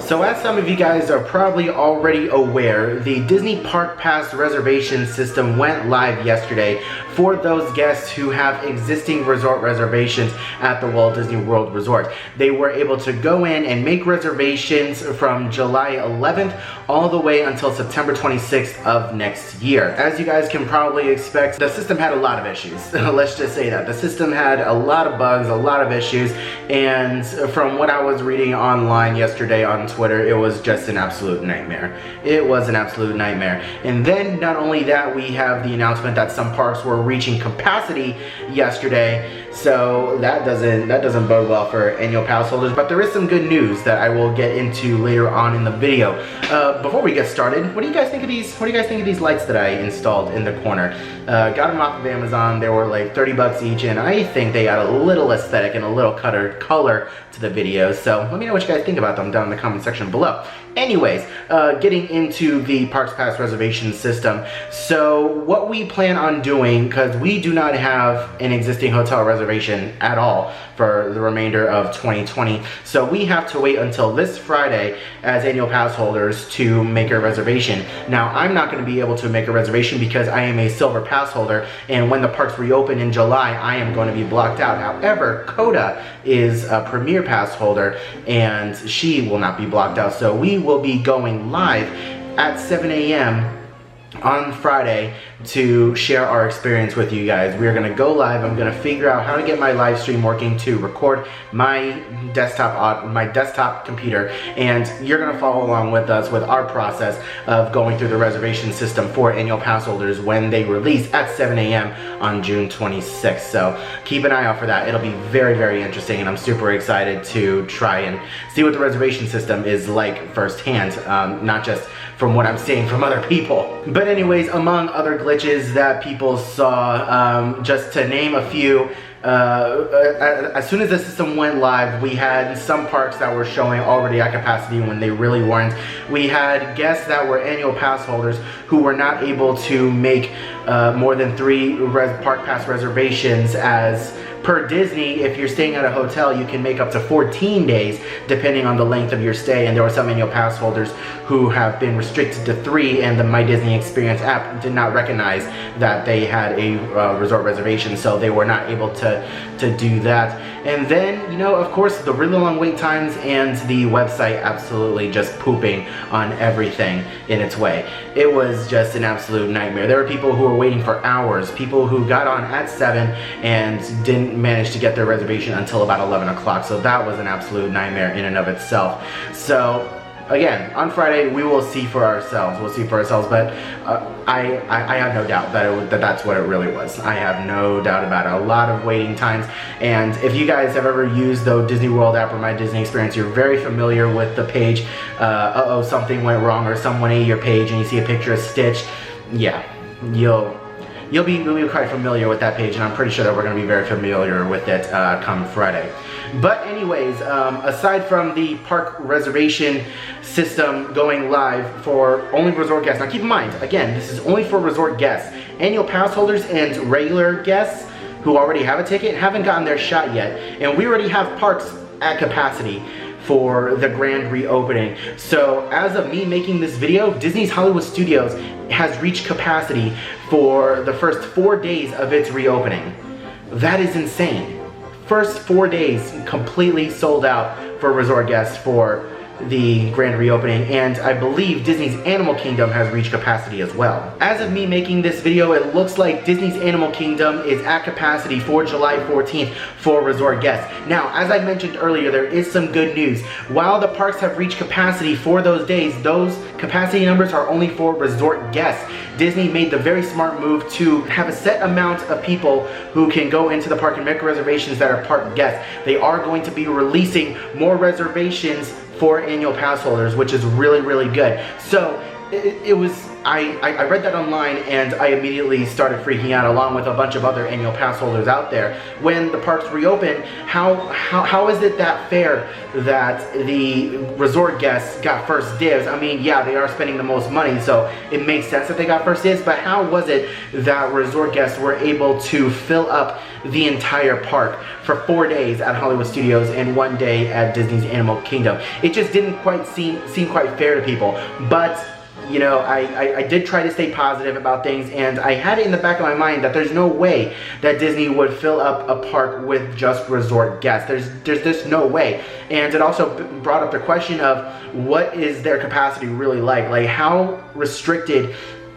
So as some of you guys are probably already aware, the Disney Park Pass reservation system went live yesterday for those guests who have existing resort reservations at the Walt Disney World Resort. They were able to go in and make reservations from July 11th all the way until September 26th of next year. As you guys can probably expect, the system had a lot of issues. Let's just say that. The system had a lot of bugs, a lot of issues, and from what I was reading online yesterday on Twitter, it was just an absolute nightmare. It was an absolute nightmare. And then not only that, we have the announcement that some parks were reaching capacity yesterday, so that doesn't bode well for annual pass holders. But there is some good news that I will get into later on in the video. Before we get started, what do you guys think of these? What do you guys think of these lights that I installed in the corner? Got them off of Amazon. They were like 30 bucks each, and I think they add a little aesthetic and a little color to the video. So let me know what you guys think about them down in the comment section below. Anyways, getting into the Parks Pass reservation system. So what we plan on doing, because we do not have an existing hotel reservation at all for the remainder of 2020, so we have to wait until this Friday as annual pass holders to make a reservation. Now, I'm not going to be able to make a reservation because I am a silver pass holder, and when the parks reopen in July, I am going to be blocked out. However, Coda is a premier pass holder, and she will not be blocked out, so we will be going live at 7 a.m. on Friday to share our experience with you guys. We are going to go live. I'm going to figure out how to get my live stream working to record my desktop computer, and you're going to follow along with us with our process of going through the reservation system for annual pass holders when they release at 7 a.m. on June 26th. So keep an eye out for that. It'll be very, very interesting, and I'm super excited to try and see what the reservation system is like firsthand, not just from what I'm seeing from other people. But anyways, among other glitches that people saw, just to name a few, as soon as the system went live, we had some parks that were showing already at capacity when they really weren't. We had guests that were annual pass holders who were not able to make more than 3 park pass reservations. As per Disney, if you're staying at a hotel, you can make up to 14 days depending on the length of your stay, and there were some annual pass holders who have been restricted to 3, and the My Disney Experience app did not recognize that they had a resort reservation, so they were not able to do that. And then, you know, of course, the really long wait times and the website absolutely just pooping on everything in its way. It was just an absolute nightmare. There were people who were waiting for hours, people who got on at 7 and didn't manage to get their reservation until about 11 o'clock. So that was an absolute nightmare in and of itself. So again, on Friday, we will see for ourselves. We'll see for ourselves, but I have no doubt that that's what it really was. I have no doubt about it. A lot of waiting times, and if you guys have ever used the Disney World app or My Disney Experience, you're very familiar with the page, uh-oh, something went wrong, or someone ate your page, and you see a picture of Stitch. Yeah, you'll be quite familiar with that page, and I'm pretty sure that we're going to be very familiar with it come Friday. But anyways, aside from the park reservation system going live for only resort guests, now keep in mind, again, this is only for resort guests. Annual pass holders and regular guests who already have a ticket haven't gotten their shot yet, and we already have parks at capacity for the grand reopening. So as of me making this video, Disney's Hollywood Studios has reached capacity for the first 4 days of its reopening. That is insane. First 4 days completely sold out for resort guests for the grand reopening, and I believe Disney's Animal Kingdom has reached capacity as well. As of me making this video, it looks like Disney's Animal Kingdom is at capacity for July 14th for resort guests. Now, as I mentioned earlier, there is some good news. While the parks have reached capacity for those days, those capacity numbers are only for resort guests. Disney made the very smart move to have a set amount of people who can go into the park and make reservations that are park guests. They are going to be releasing more reservations for annual pass holders, which is really, really good. So it was I read that online and I immediately started freaking out along with a bunch of other annual pass holders out there. When the parks reopen, how is it that fair that the resort guests got first dibs? I mean, yeah, they are spending the most money, so it makes sense that they got first dibs, but how was it that resort guests were able to fill up the entire park for 4 days at Hollywood Studios and 1 day at Disney's Animal Kingdom? It just didn't quite seem quite fair to people. But you know, I did try to stay positive about things, and I had it in the back of my mind that there's no way that Disney would fill up a park with just resort guests. There's just no way. And it also brought up the question of what is their capacity really like? Like, how restricted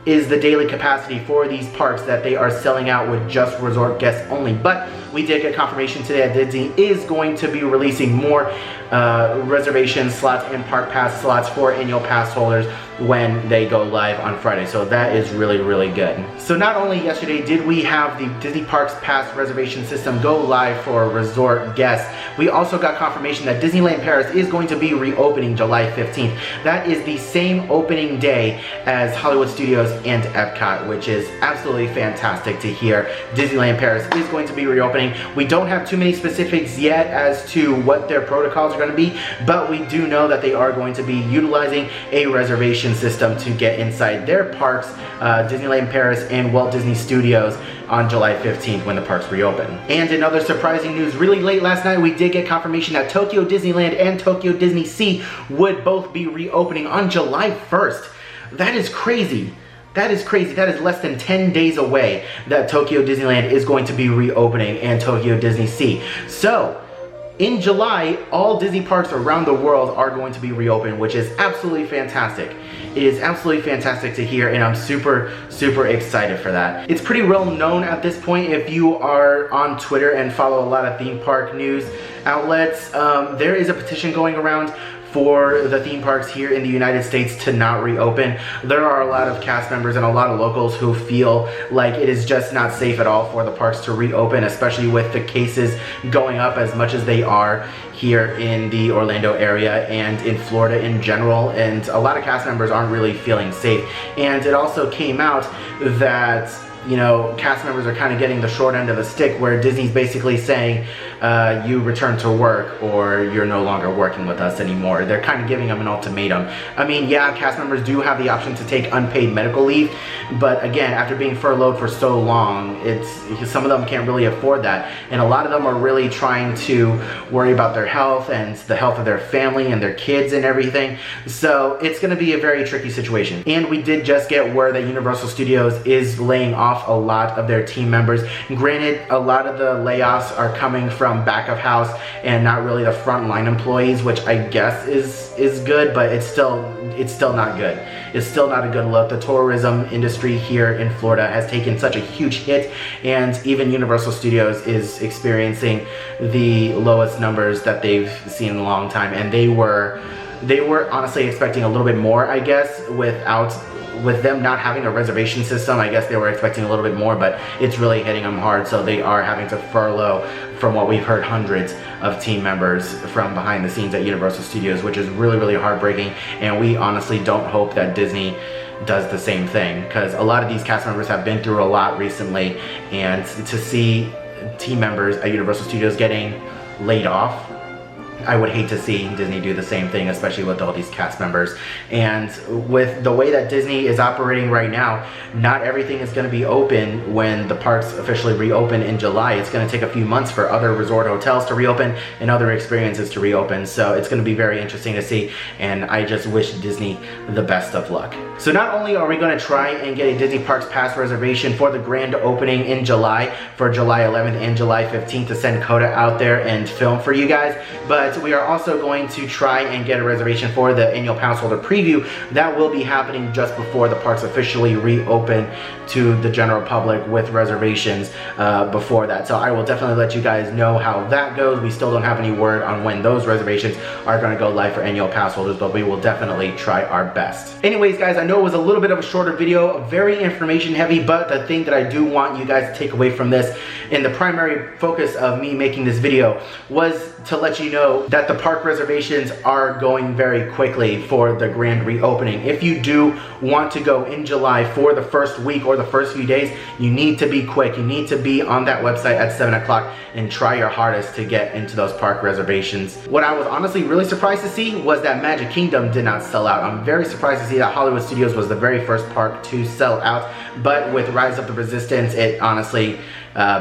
is the daily capacity for these parks that they are selling out with just resort guests only? But we did get confirmation today that Disney is going to be releasing more reservation slots and park pass slots for annual pass holders when they go live on Friday. So that is really, really good. So not only yesterday did we have the Disney Parks Pass reservation system go live for resort guests, we also got confirmation that Disneyland Paris is going to be reopening July 15th. That is the same opening day as Hollywood Studios and Epcot, which is absolutely fantastic to hear. Disneyland Paris is going to be reopening. We don't have too many specifics yet as to what their protocols are going to be, but we do know that they are going to be utilizing a reservation system to get inside their parks, Disneyland Paris and Walt Disney Studios, on July 15th when the parks reopen. And in other surprising news, really late last night we did get confirmation that Tokyo Disneyland and Tokyo Disney Sea would both be reopening on July 1st. That is crazy. That is crazy. That is less than 10 days away that Tokyo Disneyland is going to be reopening and Tokyo Disney Sea. So in July, all Disney parks around the world are going to be reopened, which is absolutely fantastic. It is absolutely fantastic to hear, and I'm super, super excited for that. It's pretty well known at this point, if you are on Twitter and follow a lot of theme park news outlets, there is a petition going around for the theme parks here in the United States to not reopen. There are a lot of cast members and a lot of locals who feel like it is just not safe at all for the parks to reopen, especially with the cases going up as much as they are here in the Orlando area and in Florida in general, and a lot of cast members aren't really feeling safe. And it also came out that, you know, cast members are kind of getting the short end of the stick, where Disney's basically saying, you return to work or you're no longer working with us anymore. They're kind of giving them an ultimatum. I mean, yeah, cast members do have the option to take unpaid medical leave, but again, after being furloughed for so long, some of them can't really afford that, and a lot of them are really trying to worry about their health and the health of their family and their kids and everything. So it's going to be a very tricky situation. And we did just get word that Universal Studios is laying off a lot of their team members. Granted, a lot of the layoffs are coming from back of house and not really the frontline employees, which I guess is good, but it's still not good. It's still not a good look. The tourism industry here in Florida has taken such a huge hit, and even Universal Studios is experiencing the lowest numbers that they've seen in a long time, and they were honestly expecting a little bit more, I guess, with them not having a reservation system. I guess they were expecting a little bit more, but it's really hitting them hard, so they are having to furlough, from what we've heard, hundreds of team members from behind the scenes at Universal Studios, which is really, really heartbreaking, and we honestly don't hope that Disney does the same thing, because a lot of these cast members have been through a lot recently, and to see team members at Universal Studios getting laid off, I would hate to see Disney do the same thing, especially with all these cast members. And with the way that Disney is operating right now, not everything is going to be open when the parks officially reopen in July. It's going to take a few months for other resort hotels to reopen and other experiences to reopen. So it's going to be very interesting to see, and I just wish Disney the best of luck. So not only are we going to try and get a Disney Parks Pass reservation for the grand opening in July, for July 11th and July 15th, to send Coda out there and film for you guys, but we are also going to try and get a reservation for the annual pass holder preview that will be happening just before the parks officially reopen to the general public with reservations before that. So I will definitely let you guys know how that goes. We still don't have any word on when those reservations are going to go live for annual pass holders, but we will definitely try our best. Anyways, guys, I know it was a little bit of a shorter video, very information heavy, but the thing that I do want you guys to take away from this, and the primary focus of me making this video, was to let you know know that the park reservations are going very quickly for the grand reopening. If you do want to go in July for the first week or the first few days, you need to be quick. You need to be on that website at 7 o'clock and try your hardest to get into those park reservations. What I was honestly really surprised to see was that Magic Kingdom did not sell out. I'm very surprised to see that Hollywood Studios was the very first park to sell out, but with Rise of the Resistance, it honestly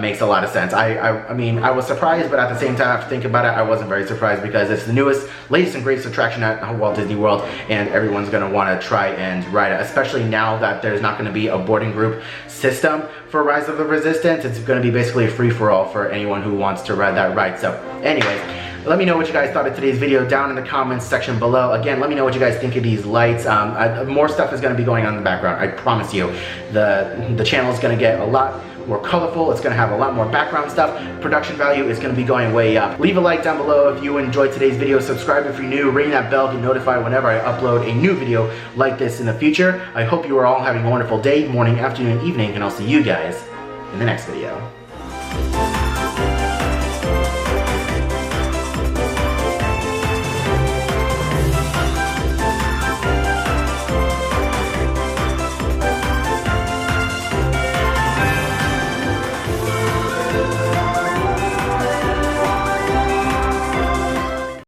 makes a lot of sense. I mean, I was surprised, but at the same time, if you think about it, I wasn't very surprised because it's the newest, latest and greatest attraction at Walt Disney World, and everyone's gonna wanna try and ride it, especially now that there's not gonna be a boarding group system for Rise of the Resistance. It's gonna be basically a free-for-all for anyone who wants to ride that ride. So anyways, let me know what you guys thought of today's video down in the comments section below. Again, let me know what you guys think of these lights. More stuff is going to be going on in the background, I promise you. The channel is going to get a lot more colorful. It's going to have a lot more background stuff. Production value is going to be going way up. Leave a like down below if you enjoyed today's video. Subscribe if you're new. Ring that bell to get notified whenever I upload a new video like this in the future. I hope you are all having a wonderful day, morning, afternoon, evening, and I'll see you guys in the next video.